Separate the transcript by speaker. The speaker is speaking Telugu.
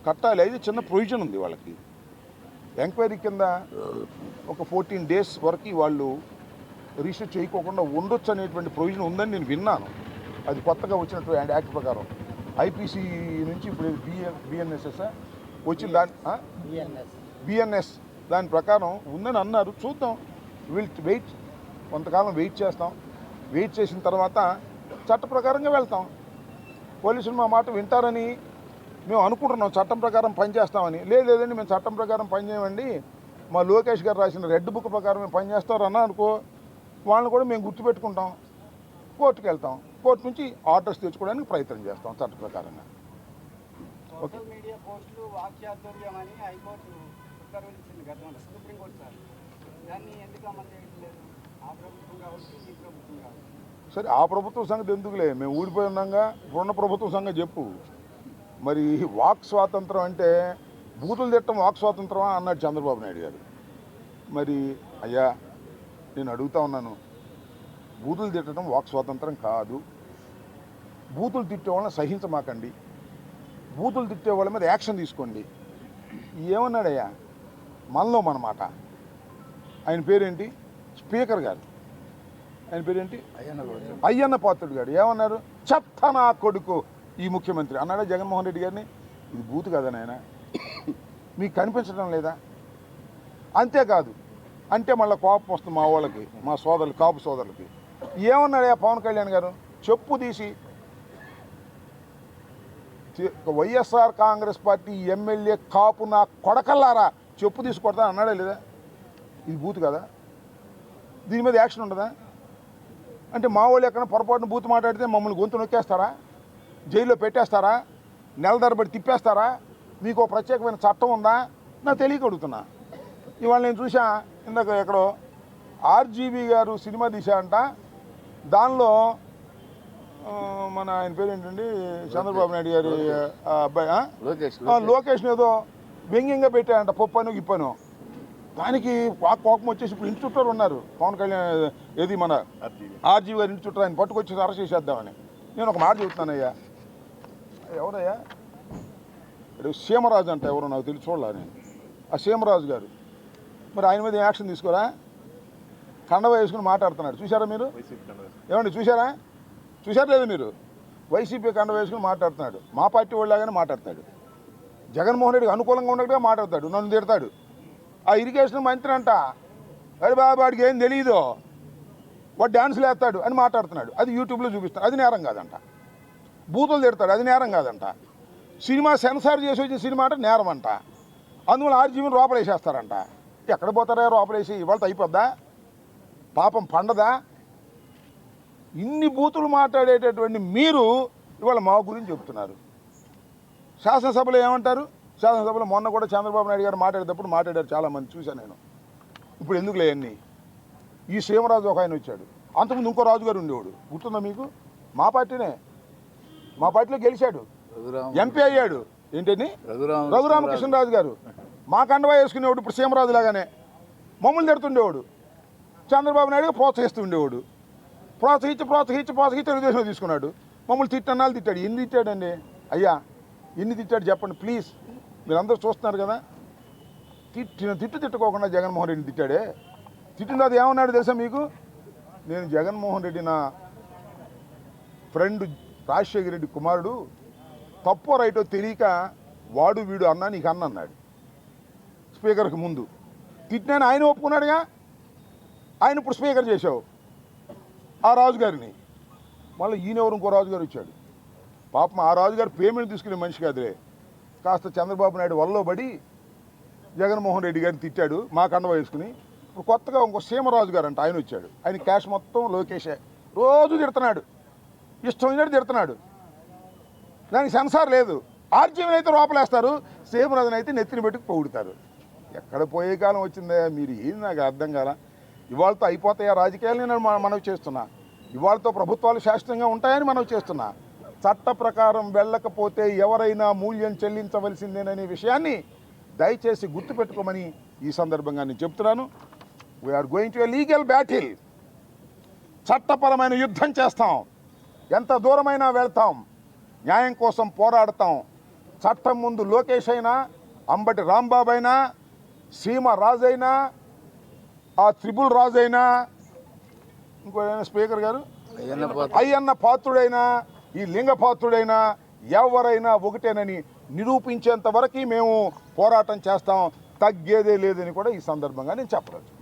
Speaker 1: కట్టాలి. అయితే చిన్న ప్రొవిజన్ ఉంది వాళ్ళకి. ఎంక్వైరీ కింద ఒక 14 days వరకు వాళ్ళు రిజిస్టర్ చేయకోకుండా ఉండొచ్చు అనేటువంటి ప్రొవిజన్ ఉందని నేను విన్నాను. అది కొత్తగా వచ్చినటువంటి యాక్ట్ ప్రకారం ఐపీసీ నుంచి ఇప్పుడు బిఎన్ఎస్ఎస్ వచ్చిన బిఎన్ఎస్ దాని ప్రకారం ఉందని అన్నారు. చూద్దాం, వెయిట్ కొంతకాలం వెయిట్ చేస్తాం. వెయిట్ చేసిన తర్వాత చట్ట ప్రకారంగా వెళ్తాం. పోలీసులు మా మాట వింటారని మేము అనుకుంటున్నాం, చట్టం ప్రకారం పనిచేస్తామని. లేదండి మేము చట్టం ప్రకారం పనిచేయమండి, మా లోకేష్ గారు రాసిన రెడ్ బుక్ ప్రకారం మేము పనిచేస్తారన్నా అనుకో, వాళ్ళని కూడా మేము గుర్తుపెట్టుకుంటాం, కోర్టుకు వెళ్తాం. కోర్టు నుంచి ఆర్డర్స్ తెచ్చుకోవడానికి ప్రయత్నం చేస్తాం చట్ట ప్రకారంగా. ఓకే. సరే, ఆ ప్రభుత్వం సంగతి ఎందుకులే, మేము ఊడిపోయి ఉన్నాగా. ఇప్పుడున్న ప్రభుత్వం సంగతి చెప్పు. మరి వాక్ స్వాతంత్రం అంటే బూతులు తిట్టడం వాక్ స్వాతంత్రమా అన్నాడు చంద్రబాబు నాయుడు గారు. మరి అయ్యా నేను అడుగుతా ఉన్నాను, బూతులు తిట్టడం వాక్ స్వాతంత్రం కాదు. బూతులు తిట్టే వాళ్ళని సహించమాకండి, బూతులు తిట్టే వాళ్ళ మీద యాక్షన్ తీసుకోండి. ఏమన్నాడయ్యా మనలో మన మాట. ఆయన పేరేంటి? స్పీకర్ గారు. ఆయన పేరేంటి? అయ్యన్న పాత్రుడు గారు ఏమన్నారు? చెత్త నా కొడుకు ఈ ముఖ్యమంత్రి అన్నాడా జగన్మోహన్ రెడ్డి గారిని? ఇది బూతు కదా నాయన, మీకు కనిపించడం లేదా? అంతేకాదు అంటే మళ్ళీ కోపం వస్తుంది మా వాళ్ళకి, మా సోదరులు, కాపు సోదరులకి. ఏమన్నాడు పవన్ కళ్యాణ్ గారు? చెప్పు తీసి వైఎస్ఆర్ కాంగ్రెస్ పార్టీ ఎమ్మెల్యే కాపు నా కొడకల్లారా చెప్పు తీసి కొడతా అన్నాడా లేదా? ఇది బూతు కదా? దీని మీద యాక్షన్ ఉండదా? అంటే మా వాళ్ళు ఎక్కడ పొరపాటున బూతు మాట్లాడితే మమ్మల్ని గొంతు నొక్కేస్తారా, జైల్లో పెట్టేస్తారా, నెల తరబడి తిప్పేస్తారా? మీకు ఒక ప్రత్యేకమైన చట్టం ఉందా? నాకు తెలియక అడుగుతున్నా. ఇవాళ నేను చూసా, ఇందాక ఎక్కడో ఆర్జీవి గారు సినిమా తీసా అంట. దానిలో మన ఆయన పేరు ఏంటండి, చంద్రబాబు నాయుడు గారి అబ్బాయి లోకేష్ ఏదో వ్యంగ్యంగా పెట్టాడంట, పప్పను గిప్పను. దానికి కోపం వచ్చేసి ఇప్పుడు ఇంటి చుట్టూరు ఉన్నారు పవన్ కళ్యాణ్, ఏది మన ఆర్జీవి గారి ఇంటి చుట్టూ ఆయన పట్టుకొచ్చేసి అరెస్ట్ చేసేద్దామని. నేను ఒక మాట చెబుతున్నానయ్యా, ఎవరయ్యా సీమరాజు అంట, ఎవరో నాకు తెలిసి చూడాల నేను. ఆ సీమరాజు గారు మరి ఆయన మీద యాక్షన్ తీసుకోరా? కండవ వేసుకుని మాట్లాడుతున్నాడు, చూసారా మీరు? ఏమండి చూసారా? చూసారు లేదు మీరు? వైసీపీ కండవ వేసుకుని మాట్లాడుతున్నాడు, మా పార్టీ వాళ్ళలాగానే మాట్లాడతాడు. జగన్మోహన్ రెడ్డికి అనుకూలంగా ఉన్నట్టుగా మాట్లాడతాడు, నన్ను తిడతాడు. ఆ ఇరిగేషన్ మంత్రి అంట, అరే బాబు వాడికి ఏం తెలియదు, వాడు డ్యాన్సులు వేస్తాడు అని మాట్లాడుతున్నాడు. అది యూట్యూబ్లో చూపిస్తాడు, అది నేరం కాదంట. బూతులు తిడతాడు, అది నేరం కాదంట. సినిమా సెన్సార్ చేసి వచ్చిన సినిమా అంటే నేరం అంట. అందువల్ల ఆర్జీవీని లోపలేసేస్తారంట. ఎక్కడ పోతారా లోపలేసి? ఇవాళ అయిపోద్దా? పాపం పండదా? ఇన్ని బూతులు మాట్లాడేటటువంటి మీరు ఇవాళ మా గురించి చెప్తున్నారు. శాసనసభలో ఏమంటారు? శాసనసభలో మొన్న కూడా చంద్రబాబు నాయుడు గారు మాట్లాడేటప్పుడు మాట్లాడారు చాలామంది, చూశాను నేను. ఇప్పుడు ఎందుకు లేవన్నీ? ఈ సీమరాజు ఒక ఆయన వచ్చాడు, అంతకుముందు ఇంకో రాజు గారు ఉండేవాడు, గుర్తుందా మీకు? మా పార్టీనే, మా పార్టీలో గెలిచాడు, ఎంపీ అయ్యాడు. ఏంటని? రఘురామకృష్ణరాజు గారు. మా కండవా వేసుకునేవాడు, ఇప్పుడు సీమరాజు లాగానే మమ్మల్ని తిడుతుండేవాడు. చంద్రబాబు నాయుడు ప్రోత్సహిస్తూ ఉండేవాడు. ప్రోత్సహించి తెలుగుదేశంలో తీసుకున్నాడు. మమ్మల్ని తిట్టన్నాళ్ళు తిట్టాడు. ఎన్ని తిట్టాడండి అయ్యా? ఎన్ని తిట్టాడు చెప్పండి ప్లీజ్? మీరందరూ చూస్తున్నారు కదా. తిట్టుకోకుండా జగన్మోహన్ రెడ్డిని తిట్టాడే. తిట్టిన అది ఏమన్నాడు తెలుసా మీకు? నేను జగన్మోహన్ రెడ్డి నా ఫ్రెండ్ రాజశేఖర రెడ్డి కుమారుడు, తప్పో రైటో తెలియక వాడు వీడు అన్నా నీకు అన్నాడు స్పీకర్కి ముందు. తిట్టినాను ఆయన ఒప్పుకున్నాడుగా. ఆయన ఇప్పుడు స్పీకర్ చేశావు ఆ రాజుగారిని. మళ్ళీ ఈయనెవరు ఇంకో రాజుగారు వచ్చాడు. పాపం ఆ రాజుగారు పేమెంట్ తీసుకునే మనిషి కాదులే, కాస్త చంద్రబాబు నాయుడు వల్ల పడి జగన్మోహన్ రెడ్డి గారిని తిట్టాడు మా కండవ వేసుకుని. ఇప్పుడు కొత్తగా ఇంకో సీమరాజు గారు అంట, ఆయన వచ్చాడు. ఆయన క్యాష్ మొత్తం లోకేషే, రోజు తిడుతున్నాడు, ఇష్టం వచ్చినట్టు తిడుతున్నాడు. దానికి సెన్సార్ లేదు. ఆర్జీవీని అయితే లోపలేస్తారు, సీమరాజుని అయితే నెత్తిని పెట్టుకు పొగుడుతారు. ఎక్కడ పోయే కాలం వచ్చిందా? మీరు ఏది నాకు అర్థం కాల. ఇవాళతో అయిపోతాయా రాజకీయాలు? నేను మనవి చేస్తున్నా. ఇవాళతో ప్రభుత్వాలు శాశ్వతంగా ఉంటాయని మనవి చేస్తున్నా. చట్ట ప్రకారం వెళ్ళకపోతే ఎవరైనా మూల్యం చెల్లించవలసిందేననే విషయాన్ని దయచేసి గుర్తుపెట్టుకోమని ఈ సందర్భంగా నేను చెప్తున్నాను. We're going to a legal battle. చట్టపరమైన యుద్ధం చేస్తాం. ఎంత దూరమైనా వెళ్తాం, న్యాయం కోసం పోరాడతాం. చట్టం ముందు లోకేష్ అయినా, అంబటి రాంబాబు అయినా, సీమ రాజైనా, ఆ త్రిపుల్ రాజైనా, ఇంకో స్పీకర్ గారు అయ్యన్న పాత్రుడైనా, ఈ లింగపాత్రుడైనా ఎవరైనా ఒకటేనని నిరూపించేంత వరకు మేము పోరాటం చేస్తాం. తగ్గేదే లేదని కూడా ఈ సందర్భంగా నేను చెప్పవచ్చు.